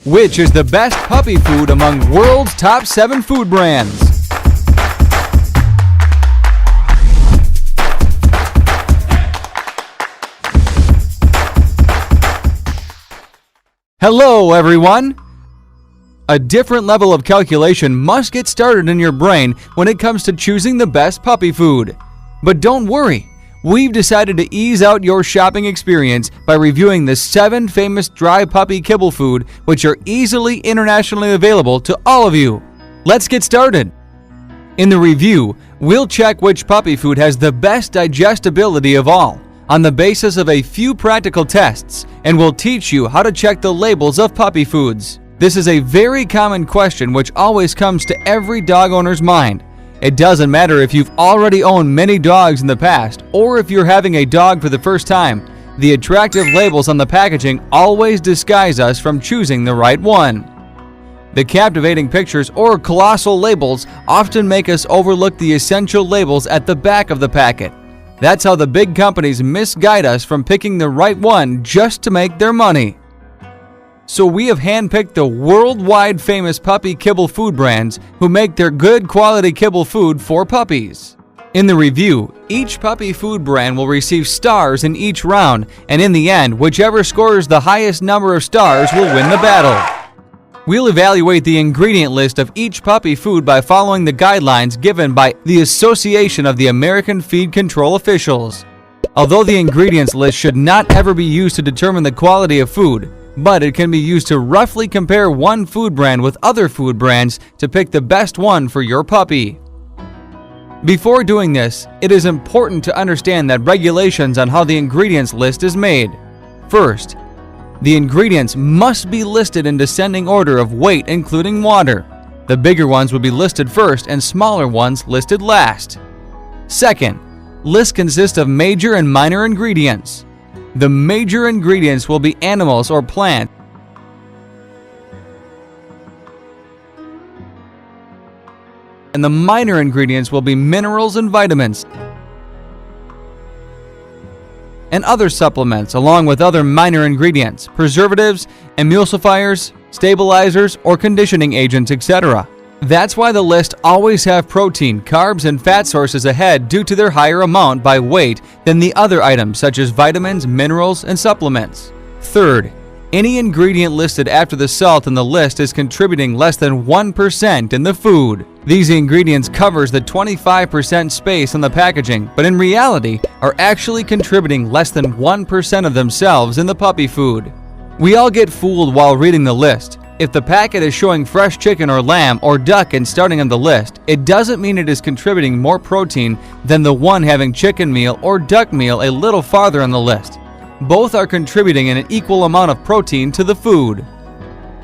Which is the best puppy food among world's top 7 food brands? Hello, everyone! A different level of calculation must get started in your brain when it comes to choosing the best puppy food. But don't worry, we've decided to ease out your shopping experience by reviewing the 7 famous dry puppy kibble food which are easily internationally available to all of you. Let's get started. In the review, we'll check which puppy food has the best digestibility of all, on the basis of a few practical tests, and we'll teach you how to check the labels of puppy foods. This is a very common question which always comes to every dog owner's mind. It doesn't matter if you've already owned many dogs in the past or if you're having a dog for the first time, the attractive labels on the packaging always disguise us from choosing the right one. The captivating pictures or colossal labels often make us overlook the essential labels at the back of the packet. That's how the big companies misguide us from picking the right one just to make their money. So we have handpicked the worldwide famous puppy kibble food brands who make their good quality kibble food for puppies. In the review, each puppy food brand will receive stars in each round, and in the end, whichever scores the highest number of stars will win the battle. We'll evaluate the ingredient list of each puppy food by following the guidelines given by the Association of the American Feed Control Officials. Although the ingredients list should not ever be used to determine the quality of food, but it can be used to roughly compare one food brand with other food brands to pick the best one for your puppy. Before doing this, it is important to understand that regulations on how the ingredients list is made. First, the ingredients must be listed in descending order of weight, including water. The bigger ones will be listed first and smaller ones listed last. Second, lists consist of major and minor ingredients. The major ingredients will be animals or plants, and the minor ingredients will be minerals and vitamins and other supplements, along with other minor ingredients, preservatives, emulsifiers, stabilizers, or conditioning agents, etc. That's why the list always have protein, carbs, and fat sources ahead due to their higher amount by weight than the other items such as vitamins, minerals, and supplements. Third, any ingredient listed after the salt in the list is contributing less than 1% in the food. These ingredients covers the 25% space on the packaging, but in reality are actually contributing less than 1% of themselves in the puppy food. We all get fooled while reading the list. If the packet is showing fresh chicken or lamb or duck and starting on the list, it doesn't mean it is contributing more protein than the one having chicken meal or duck meal a little farther on the list. Both are contributing an equal amount of protein to the food.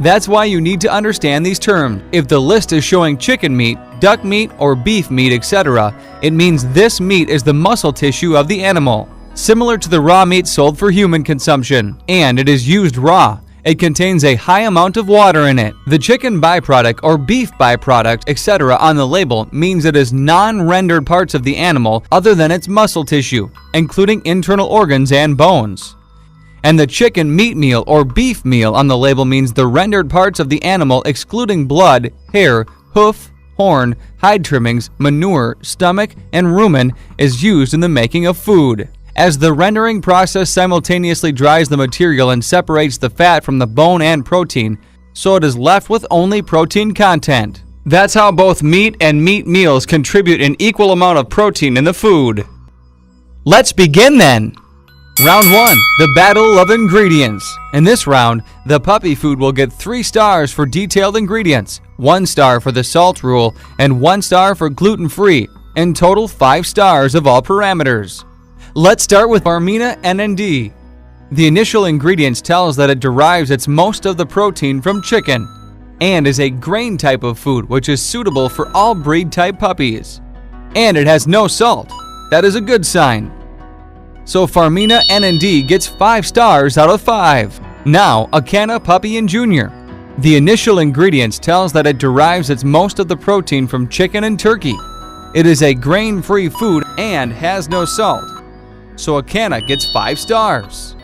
That's why you need to understand these terms. If the list is showing chicken meat, duck meat, or beef meat, etc., it means this meat is the muscle tissue of the animal, similar to the raw meat sold for human consumption, and it is used raw. It contains a high amount of water in it. The chicken byproduct or beef byproduct, etc. on the label means it is non-rendered parts of the animal other than its muscle tissue, including internal organs and bones. And the chicken meat meal or beef meal on the label means the rendered parts of the animal excluding blood, hair, hoof, horn, hide trimmings, manure, stomach, and rumen is used in the making of food. As the rendering process simultaneously dries the material and separates the fat from the bone and protein, so it is left with only protein content. That's how both meat and meat meals contribute an equal amount of protein in the food. Let's begin then! Round 1, the Battle of Ingredients. In this round, the puppy food will get 3 stars for detailed ingredients, 1 star for the salt rule, and 1 star for gluten-free, in total 5 stars of all parameters. Let's start with Farmina NND. The initial ingredients tell us that it derives its most of the protein from chicken and is a grain type of food which is suitable for all breed type puppies. And it has no salt. That is a good sign. So Farmina NND gets 5 stars out of 5. Now, Acana Puppy & Junior. The initial ingredients tell us that it derives its most of the protein from chicken and turkey. It is a grain-free food and has no salt. So Acana gets 5 stars.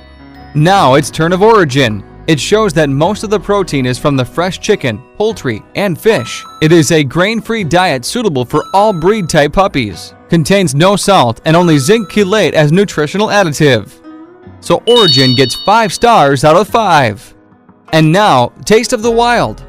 Now it's turn of origin. It shows that most of the protein is from the fresh chicken, poultry, and fish. It is a grain-free diet suitable for all breed type puppies. Contains no salt and only zinc chelate as nutritional additive. So Orijen gets 5 stars out of 5. And now, Taste of the Wild.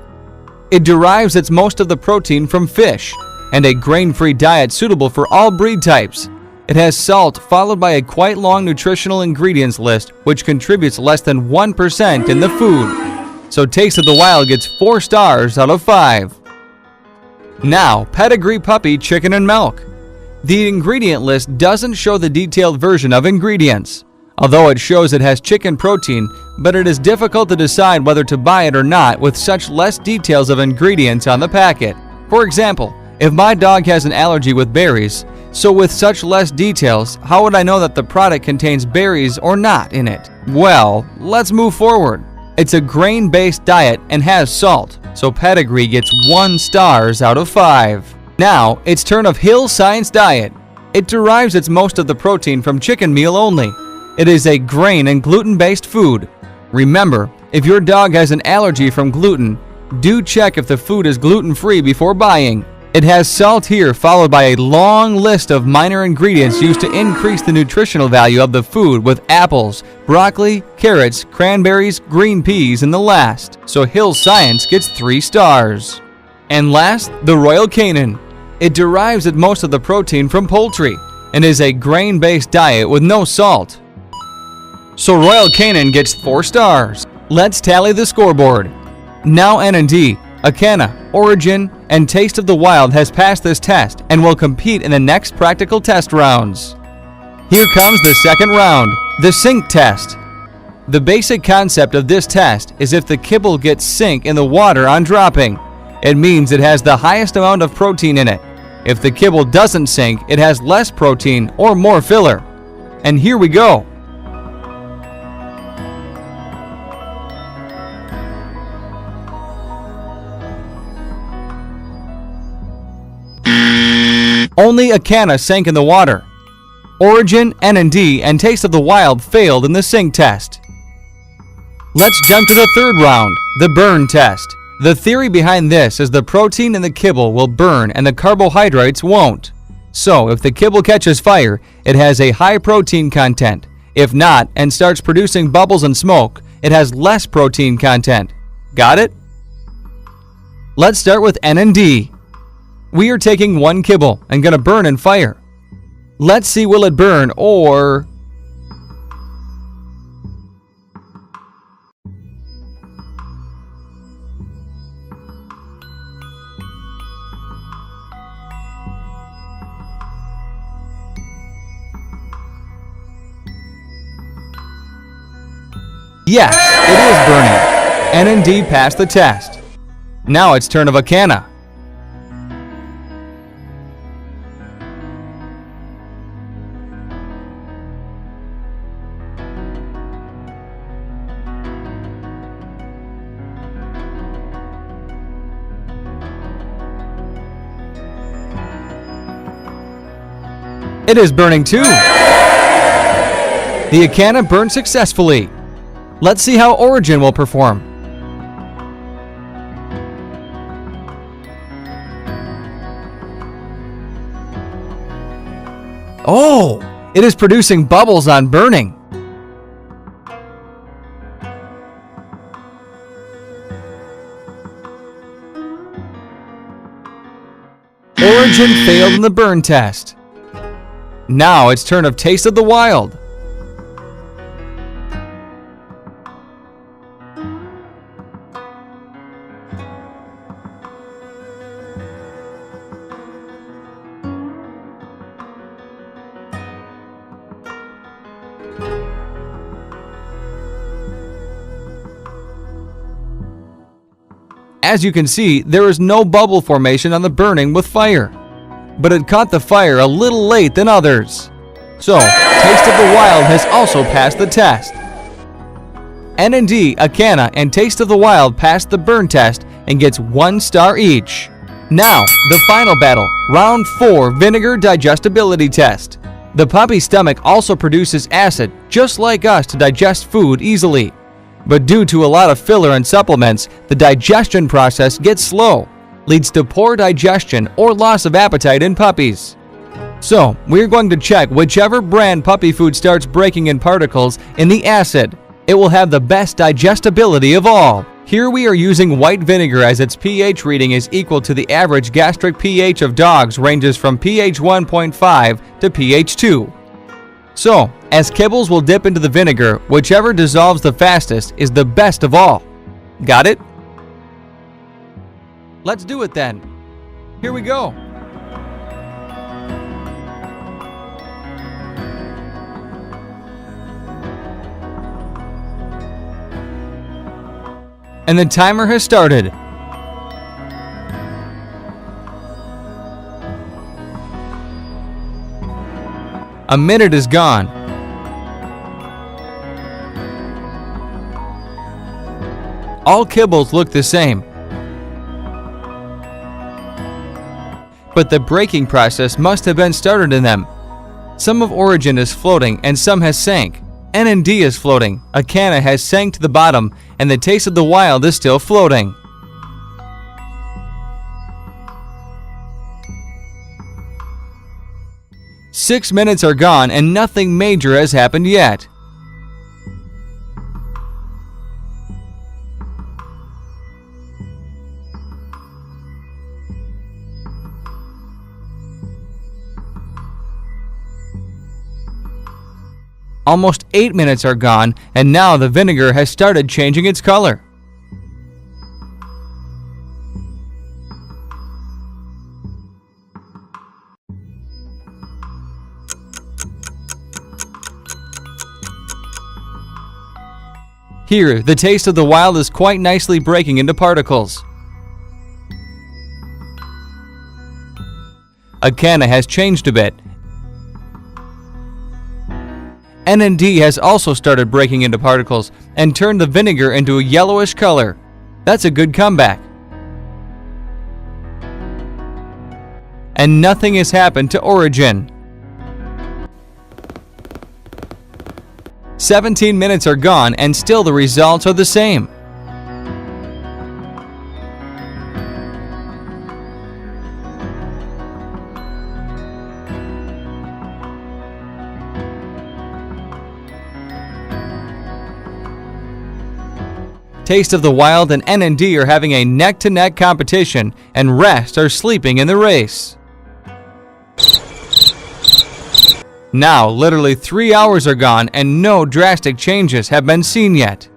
It derives its most of the protein from fish and a grain-free diet suitable for all breed types. It has salt followed by a quite long nutritional ingredients list which contributes less than 1% in the food. So Taste of the Wild gets 4 stars out of 5. Now, Pedigree Puppy Chicken and Milk. The ingredient list doesn't show the detailed version of ingredients, although it shows it has chicken protein, but it is difficult to decide whether to buy it or not with such less details of ingredients on the packet. For example, if my dog has an allergy with berries, so with such less details, how would I know that the product contains berries or not in it? Well, let's move forward. It's a grain-based diet and has salt, so Pedigree gets 1 stars out of 5. Now, it's turn of Hill Science Diet. It derives its most of the protein from chicken meal only. It is a grain and gluten-based food. Remember, if your dog has an allergy from gluten, do check if the food is gluten-free before buying. It has salt here followed by a long list of minor ingredients used to increase the nutritional value of the food with apples, broccoli, carrots, cranberries, green peas in the last. So Hill Science gets 3 stars. And last, the Royal Canin. It derives its most of the protein from poultry and is a grain-based diet with no salt. So Royal Canin gets 4 stars. Let's tally the scoreboard. Now N&D, ACANA, Orijen, and Taste of the Wild has passed this test and will compete in the next practical test rounds. Here comes the second round, the sink test. The basic concept of this test is if the kibble gets sink in the water on dropping, it means it has the highest amount of protein in it. If the kibble doesn't sink, it has less protein or more filler. And here we go. Only ACANA sank in the water. Orijen, N&D, and Taste of the Wild failed in the sink test. Let's jump to the third round, the burn test. The theory behind this is the protein in the kibble will burn and the carbohydrates won't. So if the kibble catches fire, it has a high protein content. If not, and starts producing bubbles and smoke, it has less protein content. Got it? Let's start with N&D. We are taking 1 kibble and gonna burn in fire. Let's see, will it burn or... Yes, it is burning. N&D passed the test. Now it's turn of ACANA. It is burning too. The ACANA burned successfully. Let's see how Orijen will perform. Oh, it is producing bubbles on burning. Orijen failed in the burn test. Now it's turn of Taste of the Wild. As you can see, there is no bubble formation on the burning with fire, but it caught the fire a little late than others. So, Taste of the Wild has also passed the test. N&D, ACANA, and Taste of the Wild passed the burn test and gets 1 star each. Now, the final battle, round 4 vinegar digestibility test. The puppy's stomach also produces acid, just like us, to digest food easily. But due to a lot of filler and supplements, the digestion process gets slow, leads to poor digestion or loss of appetite in puppies. So, we're going to check whichever brand puppy food starts breaking in particles in the acid. It will have the best digestibility of all. Here we are using white vinegar as its pH reading is equal to the average gastric pH of dogs ranges from pH 1.5 to pH 2. So, as kibbles will dip into the vinegar, whichever dissolves the fastest is the best of all. Got it? Let's do it then. Here we go. And the timer has started. A minute is gone. All kibbles look the same. But the breaking process must have been started in them. Some of Orijen is floating and some has sank. N&D is floating, Acana has sank to the bottom, and the Taste of the Wild is still floating. Six minutes are gone and nothing major has happened yet. Almost 8 minutes are gone, and now the vinegar has started changing its color. Here, the Taste of the Wild is quite nicely breaking into particles. Acana has changed a bit. N&D has also started breaking into particles and turned the vinegar into a yellowish color. That's a good comeback. And nothing has happened to Orijen. 17 minutes are gone and still the results are the same. Taste of the Wild and N&D are having a neck-to-neck competition, and Rest are sleeping in the race. Now, literally 3 hours are gone and no drastic changes have been seen yet.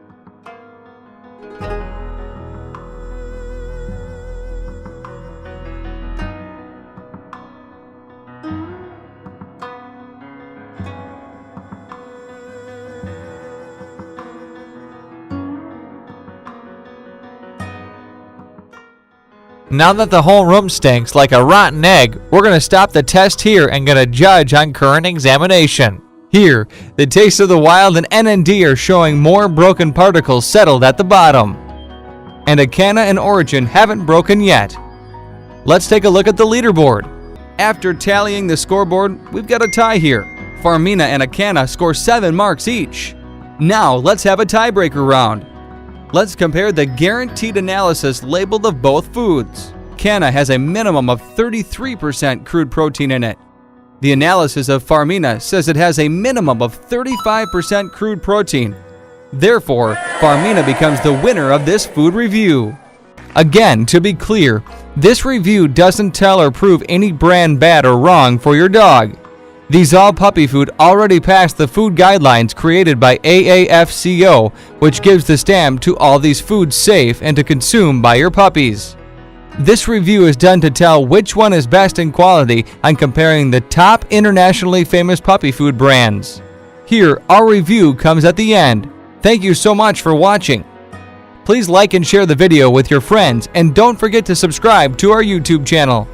Now that the whole room stinks like a rotten egg, we're going to stop the test here and going to judge on current examination. Here, the Taste of the Wild and N&D are showing more broken particles settled at the bottom. And Acana and Orijen haven't broken yet. Let's take a look at the leaderboard. After tallying the scoreboard, we've got a tie here. Farmina and Acana score 7 marks each. Now, let's have a tiebreaker round. Let's compare the guaranteed analysis labeled of both foods. Acana has a minimum of 33% crude protein in it. The analysis of Farmina says it has a minimum of 35% crude protein. Therefore, Farmina becomes the winner of this food review. Again, to be clear, this review doesn't tell or prove any brand bad or wrong for your dog. These all puppy food already passed the food guidelines created by AAFCO, which gives the stamp to all these foods safe and to consume by your puppies. This review is done to tell which one is best in quality on comparing the top internationally famous puppy food brands. Here, our review comes at the end. Thank you so much for watching. Please like and share the video with your friends, and don't forget to subscribe to our YouTube channel.